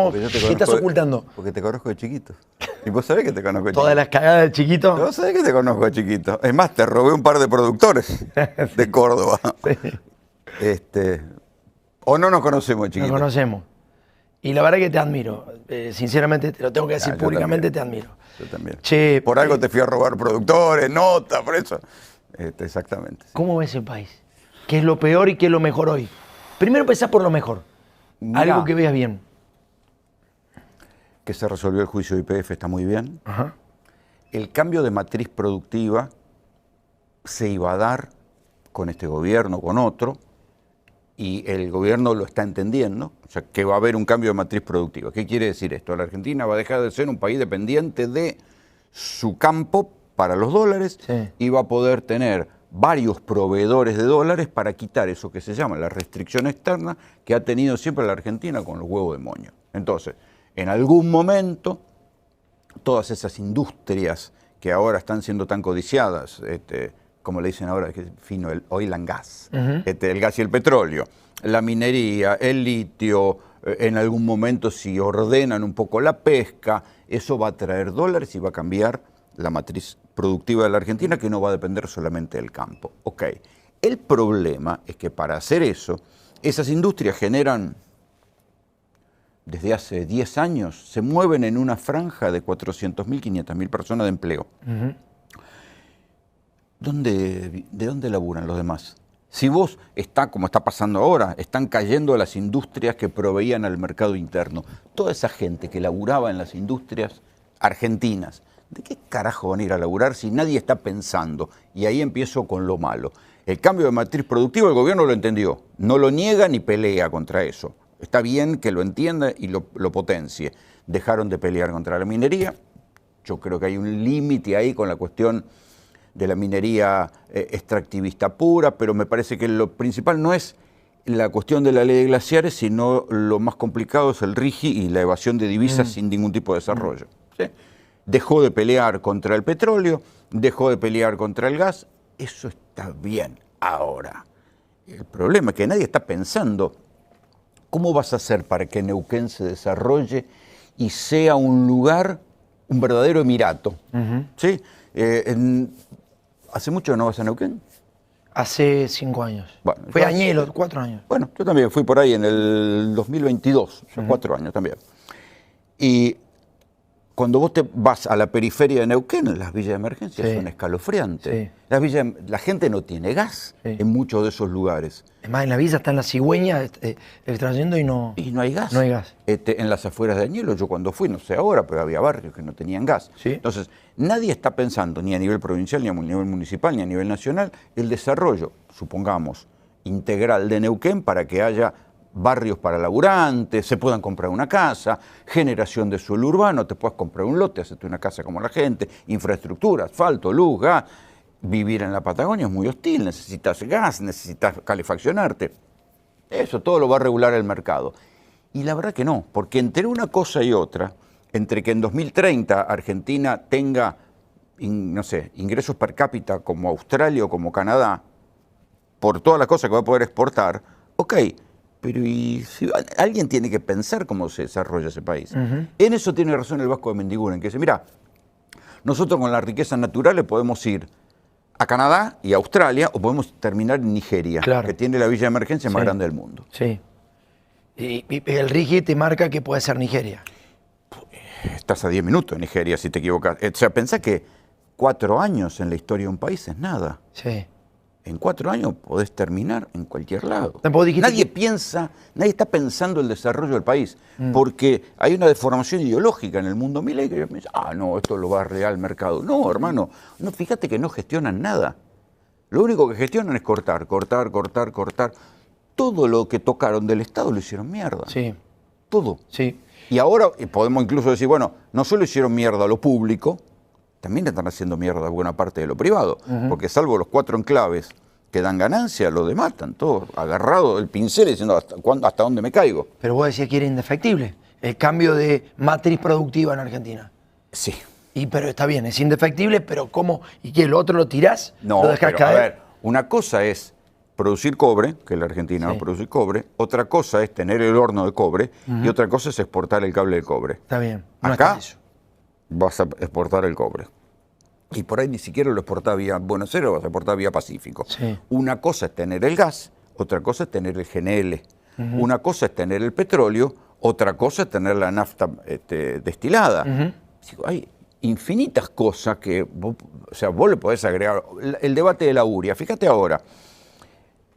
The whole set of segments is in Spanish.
somos... ¿Qué estás ocultando? Porque te conozco de chiquito. Y vos sabés que te conozco de chiquito. Todas las cagadas de chiquito. Vos sabés que te conozco de chiquito. Es más, te robé un par de productores de Córdoba. Sí. O no nos conocemos de chiquito. Nos conocemos. Y la verdad que te admiro. Sinceramente, te lo tengo que decir públicamente, te admiro. Yo también. Che, por algo te fui a robar productores, notas, por eso. Exactamente. Sí. ¿Cómo ves el país? ¿Qué es lo peor y qué es lo mejor hoy? Primero empezá por lo mejor. Mirá, algo que veas bien. Que se resolvió el juicio de YPF, está muy bien. Ajá. El cambio de matriz productiva se iba a dar con este gobierno, con otro, y el gobierno lo está entendiendo, o sea, que va a haber un cambio de matriz productiva. ¿Qué quiere decir esto? La Argentina va a dejar de ser un país dependiente de su campo para los dólares, Sí. y va a poder tener varios proveedores de dólares para quitar eso que se llama la restricción externa que ha tenido siempre la Argentina con los huevos de moño. Entonces, en algún momento, todas esas industrias que ahora están siendo tan codiciadas, como le dicen ahora, que es fino, el oil and gas, el gas y el petróleo, la minería, el litio, en algún momento si ordenan un poco la pesca, eso va a traer dólares y va a cambiar la matriz productiva de la Argentina, que no va a depender solamente del campo. Ok, el problema es que para hacer eso, esas industrias generan, desde hace 10 años, se mueven en una franja de 400.000, 500.000 personas de empleo. ¿De dónde laburan los demás? Si vos como está pasando ahora, están cayendo las industrias que proveían al mercado interno. Toda esa gente que laburaba en las industrias argentinas, ¿de qué carajo van a ir a laburar si nadie está pensando? Y ahí empiezo con lo malo. El cambio de matriz productiva, el gobierno lo entendió. No lo niega ni pelea contra eso. Está bien que lo entienda y lo potencie. Dejaron de pelear contra la minería. Yo creo que hay un límite ahí con la cuestión de la minería extractivista pura, pero me parece que lo principal no es la cuestión de la ley de glaciares, sino lo más complicado es el RIGI y la evasión de divisas sin ningún tipo de desarrollo. ¿Sí? Dejó de pelear contra el petróleo, dejó de pelear contra el gas, eso está bien ahora. El problema es que nadie está pensando cómo vas a hacer para que Neuquén se desarrolle y sea un lugar, un verdadero emirato. ¿Sí? ¿Hace mucho que no vas a Neuquén? Hace 5 años. Bueno, fue Añelo, 4 años. Bueno, yo también fui por ahí en el 2022, o sea, 4 años también. Y cuando vos te vas a la periferia de Neuquén, las villas de emergencia son escalofriantes. Sí. La gente no tiene gas en muchos de esos lugares. Es más, en la villa está en la cigüeña extrayendo y no hay gas. No hay gas. En las afueras de Añelo, yo cuando fui, no sé ahora, pero había barrios que no tenían gas. Sí. Entonces, nadie está pensando, ni a nivel provincial, ni a nivel municipal, ni a nivel nacional, el desarrollo, supongamos, integral de Neuquén para que haya barrios para laburantes, se puedan comprar una casa, generación de suelo urbano, te puedes comprar un lote, hacerte una casa como la gente, infraestructura, asfalto, luz, gas. Vivir en la Patagonia es muy hostil, necesitas gas, necesitas calefaccionarte. Eso todo lo va a regular el mercado. Y la verdad que no, porque entre una cosa y otra, entre que en 2030 Argentina tenga, no sé, ingresos per cápita como Australia o como Canadá, por todas las cosas que va a poder exportar, ok, pero si alguien tiene que pensar cómo se desarrolla ese país. En eso tiene razón el Vasco de Mendiguren, que dice, mira, nosotros con las riquezas naturales podemos ir a Canadá y a Australia, o podemos terminar en Nigeria, que tiene la villa de emergencia más grande del mundo. Sí. Y el RIGI te marca que puede ser Nigeria. Estás a 10 minutos en Nigeria si te equivocas. O sea, pensá que 4 años en la historia de un país es nada. Sí. En 4 años podés terminar en cualquier lado. Nadie está pensando el desarrollo del país, porque hay una deformación ideológica en el mundo Milei que piensa, no, esto lo va a arreglar el mercado. No, hermano, no, fíjate que no gestionan nada. Lo único que gestionan es cortar. Todo lo que tocaron del Estado lo hicieron mierda. Sí. Todo. Sí. Y ahora podemos incluso decir, bueno, no solo hicieron mierda a lo público, también están haciendo mierda a buena parte de lo privado, porque salvo los 4 enclaves que dan ganancia, lo demás están todos agarrados del pincel diciendo hasta dónde me caigo. Pero vos decías que era indefectible el cambio de matriz productiva en Argentina. Sí. Pero está bien, es indefectible, pero ¿cómo? ¿Y qué? ¿Lo otro lo tirás? No, ¿Lo dejás pero, caer? a ver, una cosa es producir cobre, que la Argentina va a producir cobre, otra cosa es tener el horno de cobre y otra cosa es exportar el cable de cobre. Está bien. No Acá está eso. vas a exportar el cobre. Y por ahí ni siquiera lo exportás vía Buenos Aires, lo vas a exportar vía Pacífico. Sí. Una cosa es tener el gas, otra cosa es tener el GNL. Una cosa es tener el petróleo, otra cosa es tener la nafta destilada. Hay infinitas cosas que vos le podés agregar. El debate de la urea, fíjate ahora.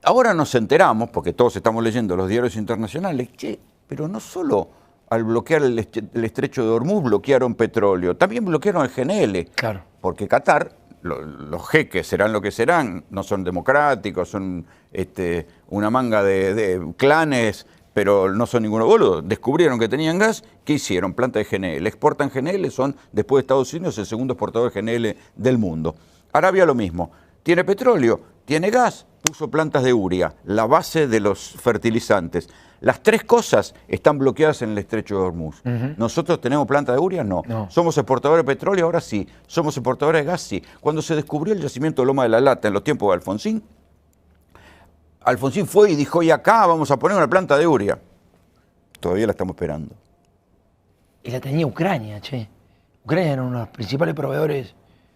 Ahora nos enteramos, porque todos estamos leyendo los diarios internacionales, pero no solo al bloquear el estrecho de Hormuz bloquearon petróleo, también bloquearon el GNL. Claro. Porque Qatar, los jeques serán lo que serán, no son democráticos, son una manga de clanes, pero no son ninguno boludo. Descubrieron que tenían gas, ¿qué hicieron? Planta de GNL. Exportan GNL, son, después de Estados Unidos, el segundo exportador de GNL del mundo. Arabia lo mismo. Tiene petróleo, tiene gas, puso plantas de urea, la base de los fertilizantes. Las tres cosas están bloqueadas en el estrecho de Hormuz. ¿Nosotros tenemos planta de urea? No. ¿Somos exportadores de petróleo? Ahora sí. ¿Somos exportadores de gas? Sí. Cuando se descubrió el yacimiento de Loma de la Lata en los tiempos de Alfonsín, Alfonsín fue y dijo, y acá vamos a poner una planta de urea. Todavía la estamos esperando. Y la tenía Ucrania, che. Ucrania era uno de los principales proveedores.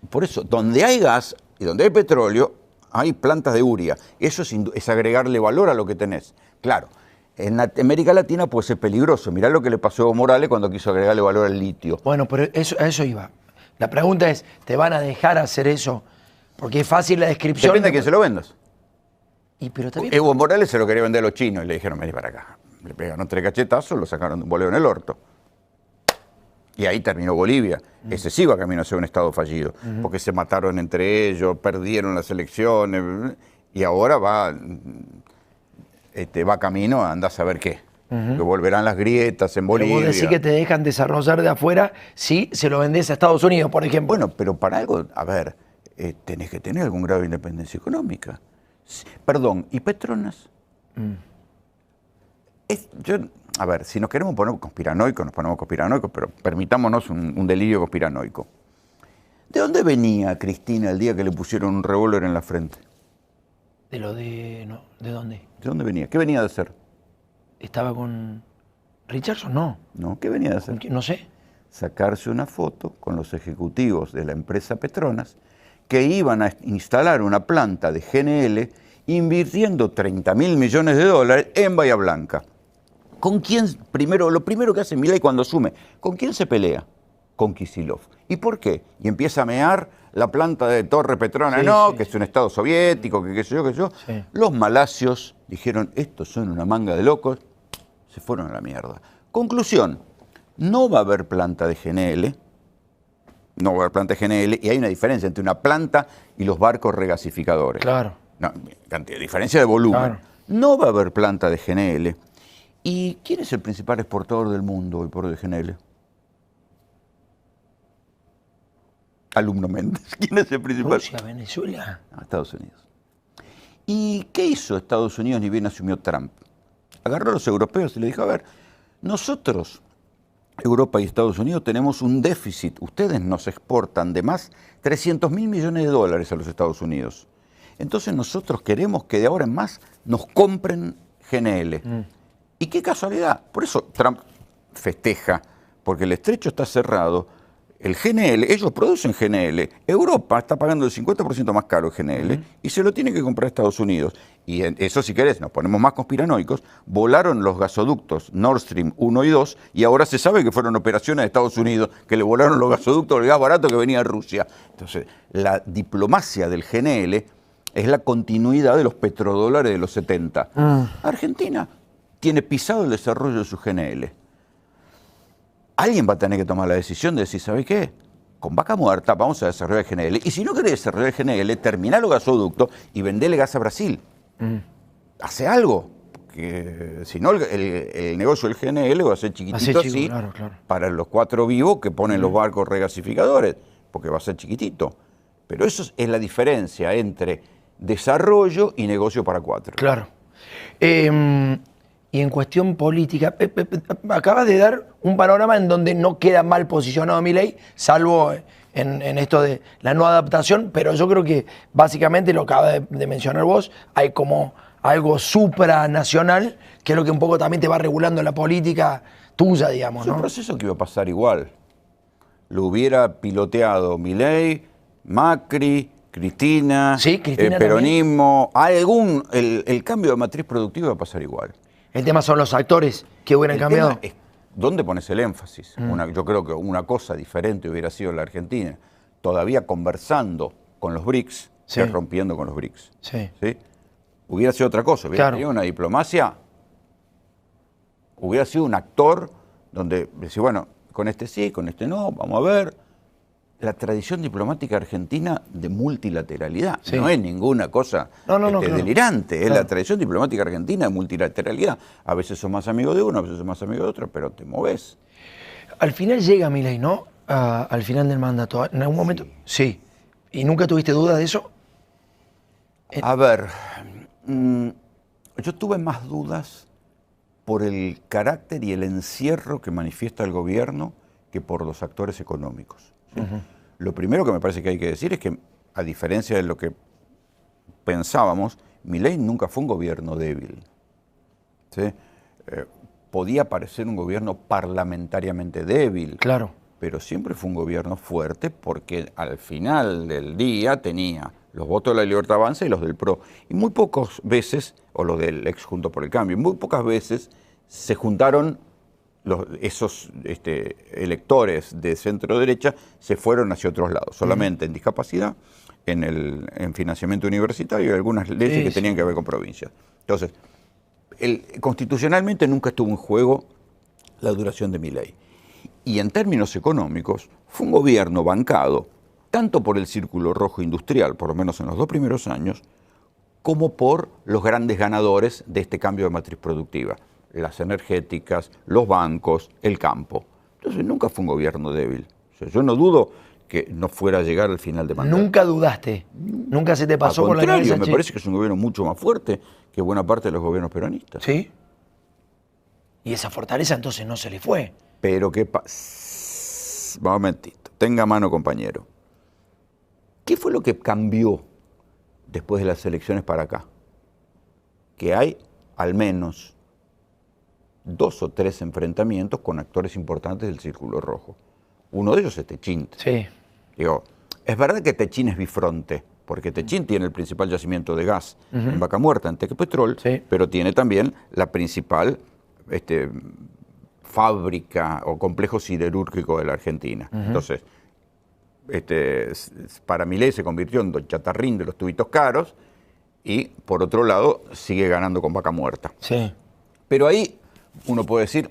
Por eso, donde hay gas y donde hay petróleo, hay plantas de urea. Eso es agregarle valor a lo que tenés. Claro, en América Latina puede ser peligroso. Mirá lo que le pasó a Evo Morales cuando quiso agregarle valor al litio. Bueno, pero a eso iba. La pregunta es, ¿te van a dejar hacer eso? Porque es fácil la descripción. Depende de quién se lo vendas. Pero también... Evo Morales se lo quería vender a los chinos y le dijeron, vení para acá. Le pegaron 3 cachetazos, lo sacaron de un boleo en el orto. Y ahí terminó Bolivia. Ese sí va camino a ser un estado fallido, porque se mataron entre ellos, perdieron las elecciones, y ahora va camino a andar a saber qué. Que volverán las grietas en Bolivia. Pero vos decís que te dejan desarrollar de afuera si se lo vendés a Estados Unidos, por ejemplo. Bueno, pero para algo, a ver, tenés que tener algún grado de independencia económica. Perdón, ¿y Petronas? A ver, si nos queremos poner conspiranoicos, nos ponemos conspiranoicos, pero permitámonos un delirio conspiranoico. ¿De dónde venía Cristina el día que le pusieron un revólver en la frente? ¿De dónde? ¿De dónde venía? ¿Qué venía de hacer? ¿Estaba con Richardson? No. No, ¿qué venía de hacer? No sé. Sacarse una foto con los ejecutivos de la empresa Petronas que iban a instalar una planta de GNL invirtiendo 30.000 millones de dólares en Bahía Blanca. ¿Con quién? Lo primero que hace Milei cuando asume, ¿con quién se pelea? Con Kicillof. ¿Y por qué? Y empieza a mear la planta de Torre Petronas, que es un estado soviético, que qué sé yo. Sí. Los malasios dijeron, estos son una manga de locos, se fueron a la mierda. Conclusión, no va a haber planta de GNL, y hay una diferencia entre una planta y los barcos regasificadores. Claro. No, diferencia de volumen. Claro. No va a haber planta de GNL. ¿Y quién es el principal exportador del mundo hoy por de GNL? Alumno Méndez. ¿Quién es el principal? Rusia, Venezuela. No, Estados Unidos. ¿Y qué hizo Estados Unidos ni bien asumió Trump? Agarró a los europeos y le dijo, a ver, nosotros, Europa y Estados Unidos, tenemos un déficit. Ustedes nos exportan de más 300.000 millones de dólares a los Estados Unidos. Entonces nosotros queremos que de ahora en más nos compren GNL. Y qué casualidad. Por eso Trump festeja, porque el estrecho está cerrado. El GNL, ellos producen GNL. Europa está pagando el 50% más caro el GNL y se lo tiene que comprar a Estados Unidos. Y eso, si querés, nos ponemos más conspiranoicos. Volaron los gasoductos Nord Stream 1 y 2 y ahora se sabe que fueron operaciones de Estados Unidos que le volaron los gasoductos del gas barato que venía de Rusia. Entonces, la diplomacia del GNL es la continuidad de los petrodólares de los 70. Argentina tiene pisado el desarrollo de su GNL. Alguien va a tener que tomar la decisión de decir, ¿sabe qué? Con vaca muerta vamos a desarrollar el GNL. Y si no querés desarrollar el GNL, terminá los gasoductos y vendele gas a Brasil. Hace algo. Que, si no, el negocio del GNL va a ser chiquitito así, claro. Para los 4 vivos que ponen los barcos regasificadores, porque va a ser chiquitito. Pero eso es la diferencia entre desarrollo y negocio para 4. Claro. Y en cuestión política, acabas de dar un panorama en donde no queda mal posicionado Milei, salvo en esto de la no adaptación, pero yo creo que básicamente lo acabas de mencionar vos, hay como algo supranacional, que es lo que un poco también te va regulando la política tuya, digamos, Es un ¿no? proceso que iba a pasar igual. Lo hubiera piloteado Milei, Macri, Cristina, Sí, Cristina peronismo, el cambio de matriz productiva va a pasar igual. El tema son los actores que hubieran El cambiado. tema es dónde pones el énfasis. Yo creo que una cosa diferente hubiera sido la Argentina, todavía conversando con los BRICS, Sí. que rompiendo con los BRICS. Sí. ¿Sí? Hubiera sido otra cosa, hubiera Claro. tenido una diplomacia, hubiera sido un actor donde decía, bueno, con este sí, con este no, vamos a ver. La tradición diplomática argentina de multilateralidad, Sí. no es ninguna cosa claro. delirante, es Claro. la tradición diplomática argentina de multilateralidad. A veces sos más amigo de uno, a veces sos más amigo de otro, pero te moves. Al final llega Milei, ¿no? Al final del mandato. En algún momento. Sí. ¿Y nunca tuviste dudas de eso? A ver, yo tuve más dudas por el carácter y el encierro que manifiesta el gobierno que por los actores económicos. ¿Sí? Lo primero que me parece que hay que decir es que, a diferencia de lo que pensábamos, Milei nunca fue un gobierno débil. ¿Sí? Podía parecer un gobierno parlamentariamente débil, Claro. pero siempre fue un gobierno fuerte porque al final del día tenía los votos de la Libertad Avanza y los del PRO. Y muy pocas veces, o los del ex Juntos por el Cambio, muy pocas veces se juntaron esos electores de centro-derecha, se fueron hacia otros lados, solamente en discapacidad, en financiamiento universitario y algunas leyes que tenían que ver con provincias. Entonces, constitucionalmente nunca estuvo en juego la duración de Milei. Y en términos económicos, fue un gobierno bancado tanto por el círculo rojo industrial, por lo menos en los 2 primeros años, como por los grandes ganadores de este cambio de matriz productiva, las energéticas, los bancos, el campo. Entonces nunca fue un gobierno débil. O sea, yo no dudo que no fuera a llegar al final de mandato. Nunca dudaste. Nunca se te pasó Al por la cabeza. contrario, me parece que es un gobierno mucho más fuerte que buena parte de los gobiernos peronistas. Sí. Y esa fortaleza entonces no se le fue. Pero qué pasa. Vamos un momentito. Tenga mano, compañero. ¿Qué fue lo que cambió después de las elecciones para acá? Que hay al menos 2 o 3 enfrentamientos con actores importantes del Círculo Rojo. Uno de ellos es Techint. Sí. Digo, es verdad que Techint es bifronte, porque Techint tiene el principal yacimiento de gas en Vaca Muerta, en Tequepetrol, Sí. pero tiene también la principal fábrica o complejo siderúrgico de la Argentina. Entonces, para Milei se convirtió en Don Chatarrín de los tubitos caros y, por otro lado, sigue ganando con Vaca Muerta. Sí. Pero ahí uno puede decir,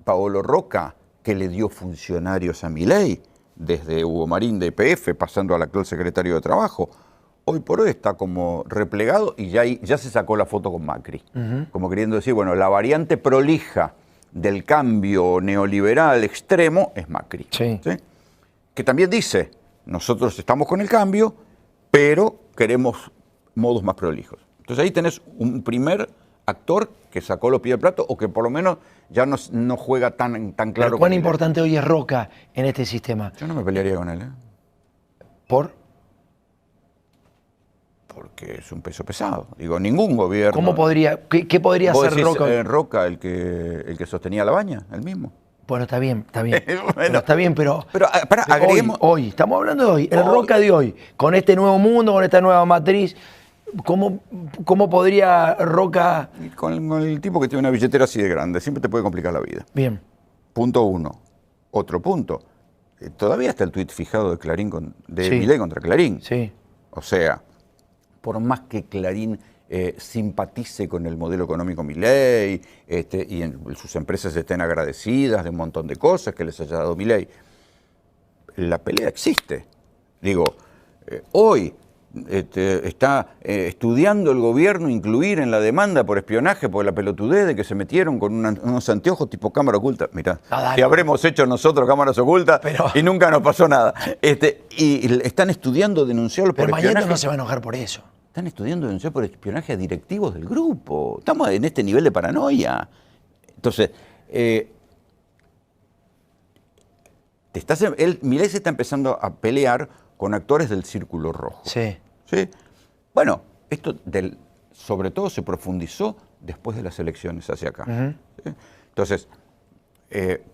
Paolo Roca, que le dio funcionarios a Milei, desde Hugo Marín de YPF, pasando al actual secretario de Trabajo, hoy por hoy está como replegado y ya se sacó la foto con Macri. Como queriendo decir, bueno, la variante prolija del cambio neoliberal extremo es Macri. Sí. ¿Sí? Que también dice, nosotros estamos con el cambio, pero queremos modos más prolijos. Entonces ahí tenés un primer actor que sacó los pies del plato o que por lo menos ya no juega tan claro. Pero ¿cuán con importante hoy es Roca en este sistema? Yo no me pelearía con él, ¿eh? ¿Por? Porque es un peso pesado. Digo, ningún gobierno... ¿Cómo podría, qué podría ¿Vos hacer decís, Roca? Roca, el que sostenía la baña, el mismo? Bueno, está bien, está bien. Bueno. Pero está bien, pero pará, agreguemos... hoy, estamos hablando de hoy, el Hoy. Roca de hoy, con este nuevo mundo, con esta nueva matriz, ¿cómo podría Roca? Con el tipo que tiene una billetera así de grande, siempre te puede complicar la vida. Bien, Punto 1. Otro punto. Todavía está el tuit fijado de Clarín de Sí. Milei contra Clarín. sí, O sea, por más que Clarín simpatice con el modelo económico Milei y sus empresas estén agradecidas de un montón de cosas que les haya dado Milei, la pelea existe. Digo, hoy está estudiando el gobierno incluir en la demanda por espionaje, por la pelotudez de que se metieron con unos anteojos tipo cámara oculta. Mirá, dale. que habremos hecho nosotros cámaras ocultas Pero- y nunca nos pasó nada. Y están estudiando denunciarlo por pero mañana espionaje. no se va a enojar por eso. Están estudiando denunciar por espionaje a directivos del grupo. Estamos en este nivel de paranoia. Entonces, Milei se está empezando a pelear con actores del Círculo Rojo. Sí. ¿Sí? Bueno, esto sobre todo se profundizó después de las elecciones hacia acá. ¿Sí? Entonces,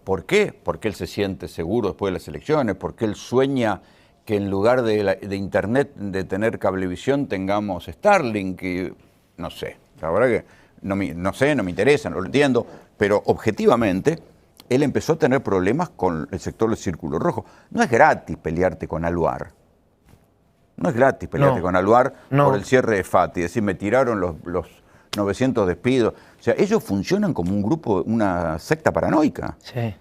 ¿por qué? Porque él se siente seguro después de las elecciones, porque él sueña que en lugar de Internet, de tener cablevisión, tengamos Starlink, y no sé, la verdad que no sé, no me interesa, no lo entiendo, pero objetivamente él empezó a tener problemas con el sector del Círculo Rojo. No es gratis pelearte con Aluar. No es gratis pelearte con Aluar por el cierre de FATI. Es decir, me tiraron los 900 despidos. O sea, ellos funcionan como un grupo, una secta paranoica. Sí.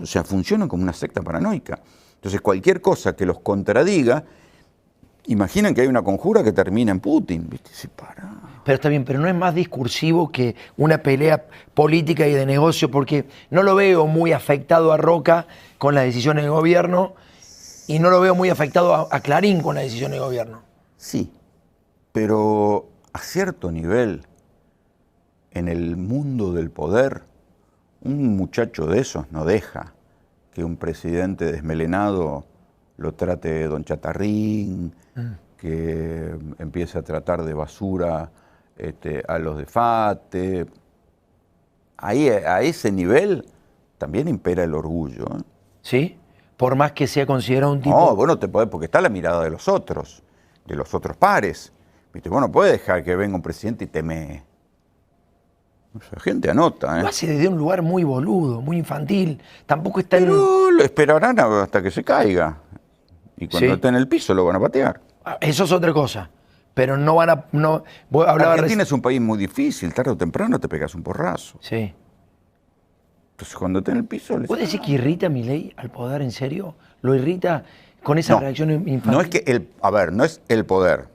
O sea, funcionan como una secta paranoica. Entonces, cualquier cosa que los contradiga, imaginan que hay una conjura que termina en Putin. ¿Viste? Sí, pará. Pero está bien, pero no es más discursivo que una pelea política y de negocio, porque no lo veo muy afectado a Roca con las decisiones de gobierno y no lo veo muy afectado a Clarín con las decisiones de gobierno. Sí, pero a cierto nivel, en el mundo del poder, un muchacho de esos no deja que un presidente desmelenado lo trate de don Chatarrín, que empiece a tratar de basura a los de FATE. Ahí, a ese nivel también impera el orgullo. ¿Sí? Por más que sea considerado un tipo... No, vos no te podés, porque está la mirada de los otros pares. ¿Viste? Vos no podés dejar que venga un presidente y teme. O sea, gente anota. Lo hace desde un lugar muy boludo, muy infantil. Tampoco está Pero lo esperarán hasta que se caiga. Y cuando esté en el piso lo van a patear. Eso es otra cosa. Pero no van a... Argentina es un país muy difícil. Tarde o temprano te pegas un porrazo. Sí. Entonces cuando esté en el piso... ¿Puede decir que irrita a Milei al poder, en serio? ¿Lo irrita con esa reacción infantil? No es que no es el poder.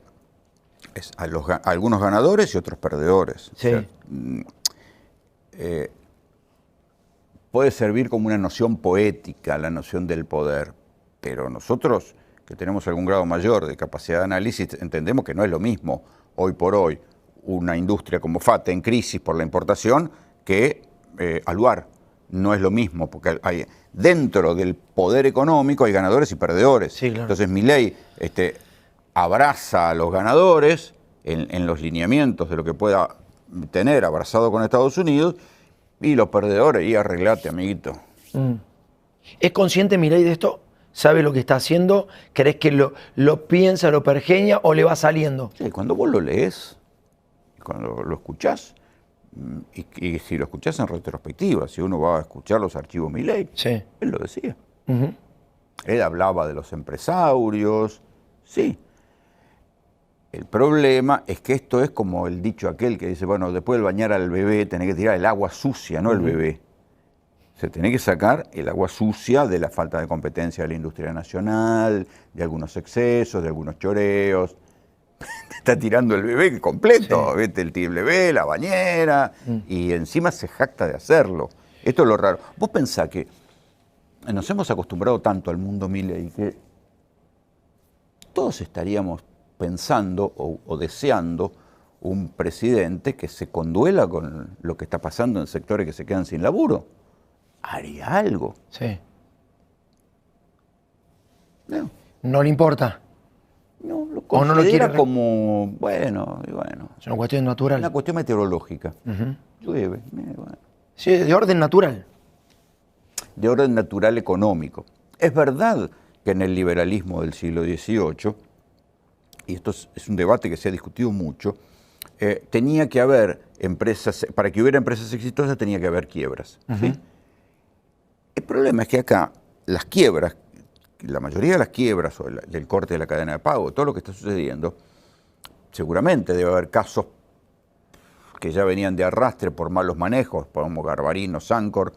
Es a algunos ganadores y otros perdedores. Sí. O sea, puede servir como una noción poética, la noción del poder, pero nosotros, que tenemos algún grado mayor de capacidad de análisis, entendemos que no es lo mismo hoy por hoy una industria como FATE en crisis por la importación que Aluar. No es lo mismo, porque dentro del poder económico hay ganadores y perdedores. Sí, claro. Entonces Milei abraza a los ganadores en los lineamientos de lo que pueda tener abrazado con Estados Unidos, y los perdedores, y arreglate, amiguito. ¿Es consciente Milei de esto? ¿Sabe lo que está haciendo? ¿Crees que lo piensa, lo pergeña o le va saliendo? Sí, cuando vos lo lees, cuando lo escuchás, y si lo escuchás en retrospectiva, si uno va a escuchar los archivos Milei, sí, él lo decía. Él hablaba de los empresarios, sí. El problema es que esto es como el dicho aquel que dice, bueno, después de bañar al bebé tenés que tirar el agua sucia, no el bebé. Se tiene que sacar el agua sucia de la falta de competencia de la industria nacional, de algunos excesos, de algunos choreos. Te está tirando el bebé completo, sí. ¿Viste? El bebé, la bañera, y encima se jacta de hacerlo. Esto es lo raro. Vos pensás que nos hemos acostumbrado tanto al mundo Milei que todos estaríamos pensando o deseando un presidente que se conduela con lo que está pasando en sectores que se quedan sin laburo. Haría algo. Sí. No. ¿No le importa? No, lo ¿O no lo quiere como, bueno, y bueno. Es una cuestión natural. Una cuestión meteorológica. Llueve, bueno. Sí, de orden natural. De orden natural económico. Es verdad que en el liberalismo del siglo XVIII, y esto es un debate que se ha discutido mucho, tenía que haber empresas, para que hubiera empresas exitosas tenía que haber quiebras. ¿Sí? El problema es que acá las quiebras, la mayoría de las quiebras o del corte de la cadena de pago, todo lo que está sucediendo, seguramente debe haber casos que ya venían de arrastre por malos manejos, como Garbarino, Sancor,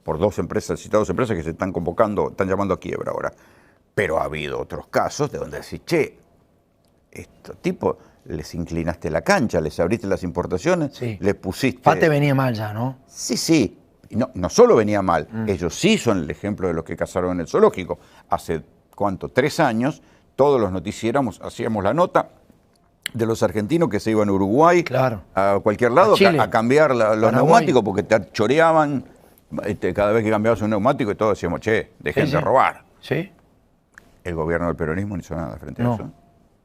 por dos empresas que se están convocando, están llamando a quiebra ahora. Pero ha habido otros casos de donde decís, che, estos tipos les inclinaste la cancha, les abriste las importaciones, sí. Les pusiste... FATE venía mal ya, ¿no? Sí, sí. No solo venía mal, ellos sí son el ejemplo de los que cazaron en el zoológico. Hace, ¿cuánto? 3 años, todos los noticieros hacíamos la nota de los argentinos que se iban a Uruguay, claro, a cualquier lado, a cambiar los neumáticos porque te choreaban cada vez que cambiabas un neumático y todos decíamos, che, dejen de robar. Sí. El gobierno del peronismo no hizo nada frente a eso.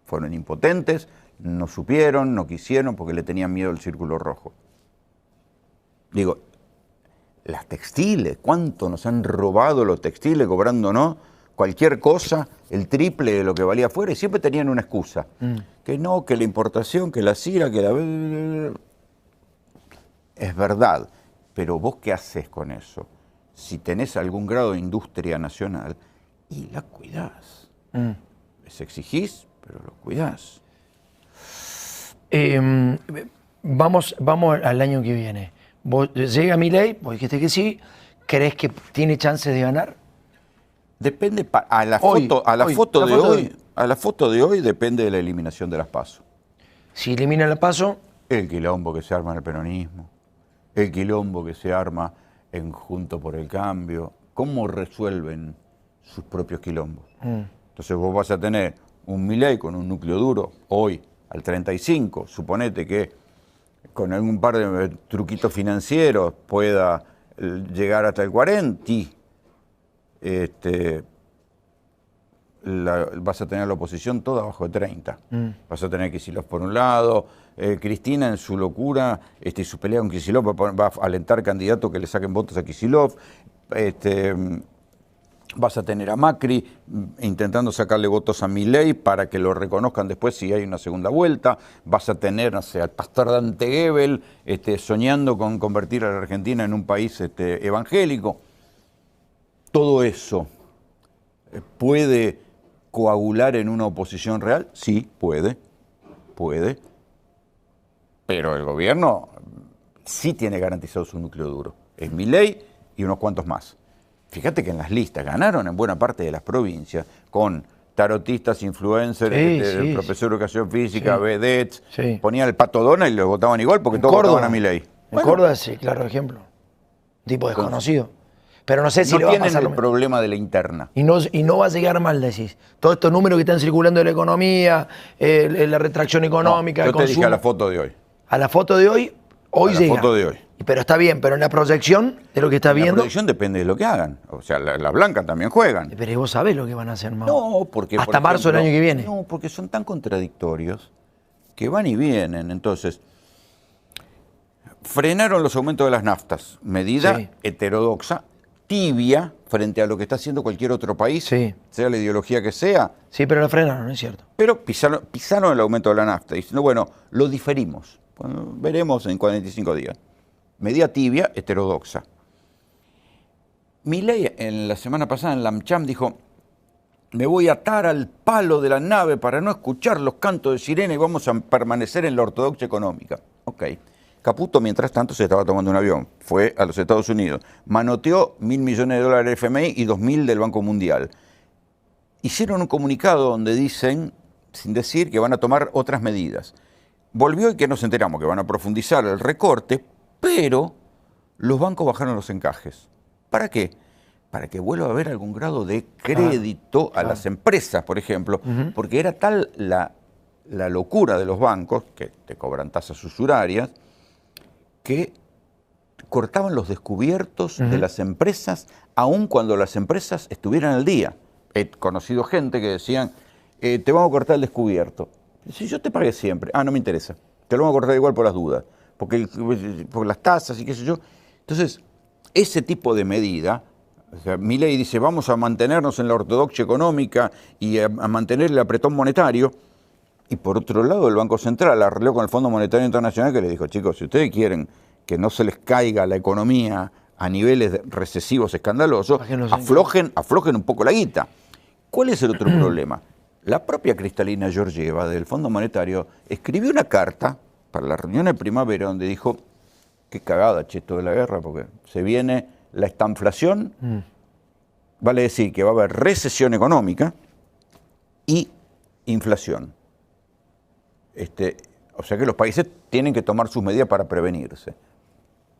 Fueron impotentes, no supieron, no quisieron, porque le tenían miedo al círculo rojo. Digo, las textiles, ¿cuánto nos han robado los textiles cobrándonos cualquier cosa, el triple de lo que valía afuera? Y siempre tenían una excusa. Que no, que la importación, que la CIRA, que la... Es verdad, pero vos ¿qué haces con eso? Si tenés algún grado de industria nacional, y la cuidás. Les exigís, pero lo cuidás. Vamos al año que viene. Llega Milei, vos dijiste que sí. ¿Crees que tiene chances de ganar? Depende, a la foto de hoy depende de la eliminación de las PASO. Si elimina la PASO, el quilombo que se arma en el peronismo, el quilombo que se arma en Juntos por el Cambio, ¿cómo resuelven sus propios quilombos? Entonces vos vas a tener un Milei con un núcleo duro hoy al 35, suponete que con algún par de truquitos financieros pueda llegar hasta el 40, vas a tener la oposición toda abajo de 30. Vas a tener Kicillof por un lado, Cristina en su locura y su pelea con Kicillof va a alentar candidatos que le saquen votos a Kicillof. Vas a tener a Macri intentando sacarle votos a Milei para que lo reconozcan después si hay una segunda vuelta. Vas a tener, no sé, al pastor Dante Gebel soñando con convertir a la Argentina en un país evangélico. Todo eso puede coagular en una oposición real. Sí, puede. Pero el gobierno sí tiene garantizado su núcleo duro. Es Milei y unos cuantos más. Fíjate que en las listas ganaron en buena parte de las provincias con tarotistas, influencers, profesor de educación física, vedettes. Ponían el Pato Donald y lo votaban igual porque todos votaban a Milei. En Córdoba sí, claro ejemplo. Tipo desconocido. Pero no sé si no le va a tienen pasar el problema de la interna. Y no va a llegar mal, decís. Todos estos números que están circulando de la economía, la retracción económica, yo el consumo. Te dije a la foto de hoy. A la foto de hoy llega. A la foto de hoy. Pero está bien, pero en la proyección de lo que está viendo... La proyección depende de lo que hagan. O sea, las blancas también juegan. Pero vos sabés lo que van a hacer, Mau. No, porque... Hasta marzo del año que viene. No, porque son tan contradictorios que van y vienen. Entonces, frenaron los aumentos de las naftas. Medida heterodoxa, tibia, frente a lo que está haciendo cualquier otro país, sea la ideología que sea. Sí, pero la frenaron, es cierto. Pero pisaron el aumento de la nafta, diciendo, bueno, lo diferimos. Bueno, veremos en 45 días. Medida tibia, heterodoxa. Milei en la semana pasada en la AmCham dijo, me voy a atar al palo de la nave para no escuchar los cantos de sirena y vamos a permanecer en la ortodoxia económica. Ok. Caputo, mientras tanto, se estaba tomando un avión. Fue a los Estados Unidos. Manoteó $1.000 millones del FMI y 2.000 del Banco Mundial. Hicieron un comunicado donde dicen, sin decir, que van a tomar otras medidas. Volvió y que nos enteramos que van a profundizar el recorte, pero los bancos bajaron los encajes. ¿Para qué? Para que vuelva a haber algún grado de crédito a las empresas, por ejemplo, porque era tal la locura de los bancos, que te cobran tasas usurarias, que cortaban los descubiertos de las empresas, aun cuando las empresas estuvieran al día. He conocido gente que decían, te vamos a cortar el descubierto. Si yo te pagué siempre, no me interesa, te lo vamos a cortar igual por las dudas, porque las tasas y qué sé yo. Entonces, ese tipo de medida, o sea, Milei dice, vamos a mantenernos en la ortodoxia económica y a mantener el apretón monetario, y por otro lado el Banco Central arregló con el Fondo Monetario Internacional que le dijo, chicos, si ustedes quieren que no se les caiga la economía a niveles recesivos escandalosos, aflojen un poco la guita. ¿Cuál es el otro problema? La propia Cristalina Georgieva del Fondo Monetario escribió una carta para la reunión de primavera donde dijo, qué cagada, che, esto de la guerra, porque se viene la estanflación, vale decir que va a haber recesión económica y inflación. O sea que los países tienen que tomar sus medidas para prevenirse.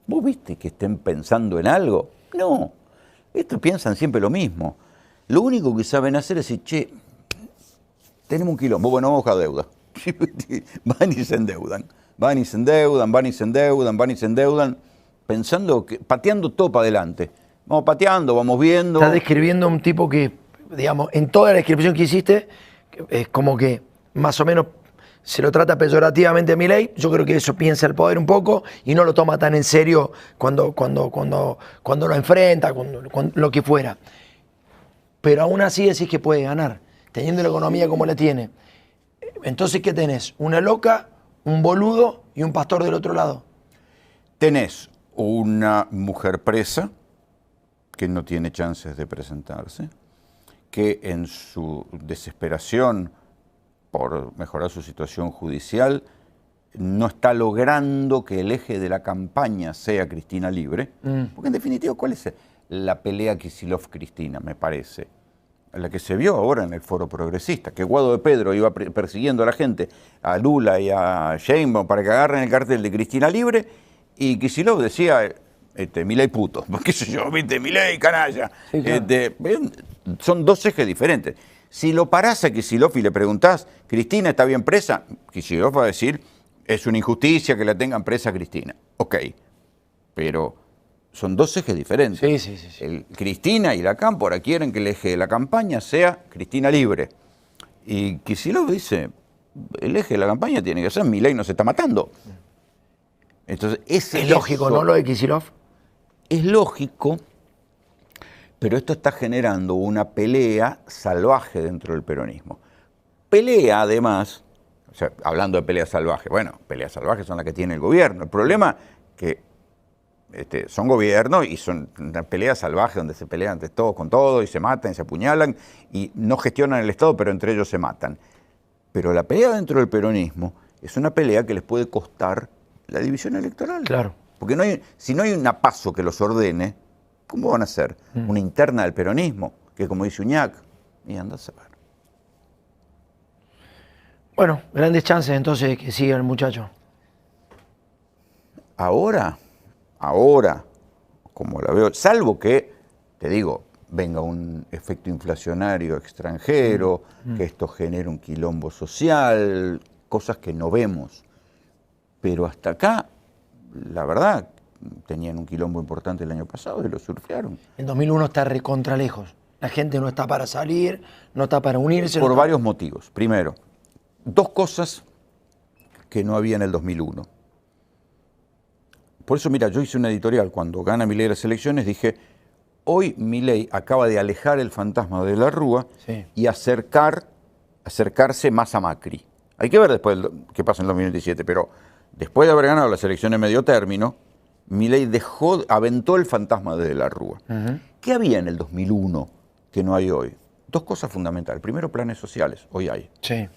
¿Vos viste que estén pensando en algo? No, estos piensan siempre lo mismo. Lo único que saben hacer es decir, che, tenemos un quilombo, bueno, vamos a deuda. Van y se endeudan, pensando, pateando todo para adelante. Vamos pateando, vamos viendo. Estás describiendo un tipo que, digamos, en toda la descripción que hiciste, es como que más o menos se lo trata peyorativamente a Milei. Yo creo que eso piensa el poder un poco y no lo toma tan en serio cuando lo enfrenta, cuando lo que fuera. Pero aún así decís que puede ganar, teniendo la economía como la tiene. Entonces, ¿qué tenés? Una loca, un boludo y un pastor del otro lado. Tenés una mujer presa que no tiene chances de presentarse, que en su desesperación por mejorar su situación judicial no está logrando que el eje de la campaña sea Cristina libre, porque en definitiva, ¿cuál es la pelea Kicillof-Cristina, me parece? La que se vio ahora en el Foro Progresista, que Guado de Pedro iba persiguiendo a la gente, a Lula y a Sheinbaum, para que agarren el cartel de Cristina libre, y Kicillof decía, Milei puto, qué sé yo, viste, Milei canalla. Sí, claro. Son dos ejes diferentes. Si lo parás a Kicillof y le preguntás, ¿Cristina está bien presa? Kicillof va a decir, es una injusticia que la tengan presa a Cristina. Ok, pero son dos ejes diferentes. Sí. Cristina y la Cámpora quieren que el eje de la campaña sea Cristina libre. Y Kicillof dice, el eje de la campaña tiene que ser Milei no se está matando. Entonces, es lógico, ¿no? Lo de Kicillof. Es lógico, pero esto está generando una pelea salvaje dentro del peronismo. Pelea, además, o sea, hablando de pelea salvaje, bueno, peleas salvajes son las que tiene el gobierno. El problema es que son gobiernos y son una pelea salvaje donde se pelean entre todos con todos y se matan y se apuñalan y no gestionan el Estado, pero entre ellos se matan. Pero la pelea dentro del peronismo es una pelea que les puede costar la división electoral. Claro. Porque si no hay una PASO que los ordene, ¿cómo van a hacer? Una interna del peronismo, que como dice Uñac, y anda a saber. Bueno, grandes chances entonces de que siga el muchacho. Ahora, como la veo, salvo que, te digo, venga un efecto inflacionario extranjero, que esto genere un quilombo social, cosas que no vemos. Pero hasta acá, la verdad, tenían un quilombo importante el año pasado y lo surfearon. El 2001 está recontra lejos. La gente no está para salir, no está para unirse. Por varios motivos. Primero, dos cosas que no había en el 2001. Por eso, mira, yo hice una editorial cuando gana Milei las elecciones, dije, hoy Milei acaba de alejar el fantasma de la Rúa y acercarse más a Macri. Hay que ver después qué pasa en el 2027, pero después de haber ganado las elecciones medio término, Milei aventó el fantasma de la Rúa. ¿Qué había en el 2001 que no hay hoy? Dos cosas fundamentales. Primero, planes sociales. Hoy hay. Sí.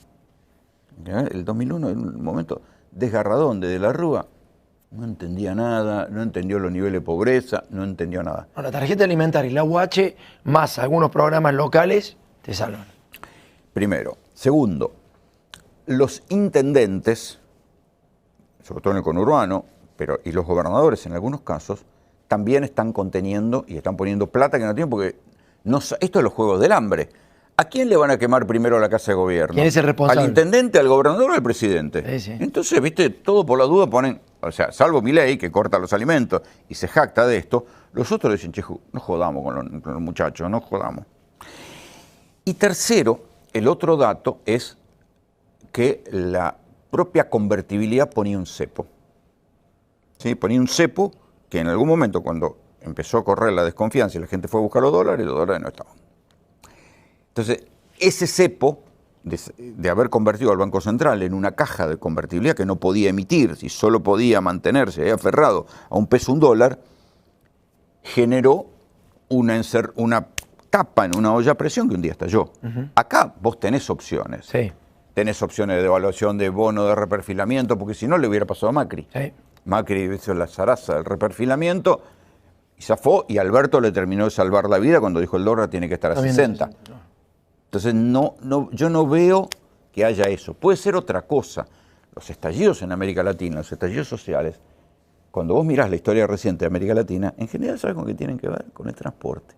El 2001, en un momento desgarradón de la Rúa, no entendía nada, no entendió los niveles de pobreza, no entendió nada. No, la tarjeta alimentaria y la UH, más algunos programas locales, te salvan. Primero. Segundo, los intendentes, sobre todo en el conurbano, y los gobernadores en algunos casos, también están conteniendo y están poniendo plata que no tienen, porque esto es los juegos del hambre. ¿A quién le van a quemar primero la casa de gobierno? ¿Quién es el responsable? ¿Al intendente, al gobernador o al presidente? Sí. Entonces, viste, todo por la duda ponen, o sea, salvo Milei, que corta los alimentos y se jacta de esto, los otros dicen, che, no jodamos con los muchachos, no jodamos. Y tercero, el otro dato es que la propia convertibilidad ponía un cepo. ¿Sí? Ponía un cepo que en algún momento, cuando empezó a correr la desconfianza y la gente fue a buscar los dólares no estaban. Entonces, ese cepo de haber convertido al Banco Central en una caja de convertibilidad que no podía emitir, si solo podía mantenerse aferrado a un peso, un dólar, generó una tapa en una olla a presión que un día estalló. Acá vos tenés opciones. Sí. Tenés opciones de devaluación de bono, de reperfilamiento, porque si no le hubiera pasado a Macri. Sí. Macri hizo la zaraza del reperfilamiento y zafó, y Alberto le terminó de salvar la vida cuando dijo el dólar tiene que estar a 60. Entonces yo no veo que haya eso. Puede ser otra cosa. Los estallidos en América Latina, los estallidos sociales, cuando vos mirás la historia reciente de América Latina, en general, ¿sabes con qué tienen que ver? Con el transporte.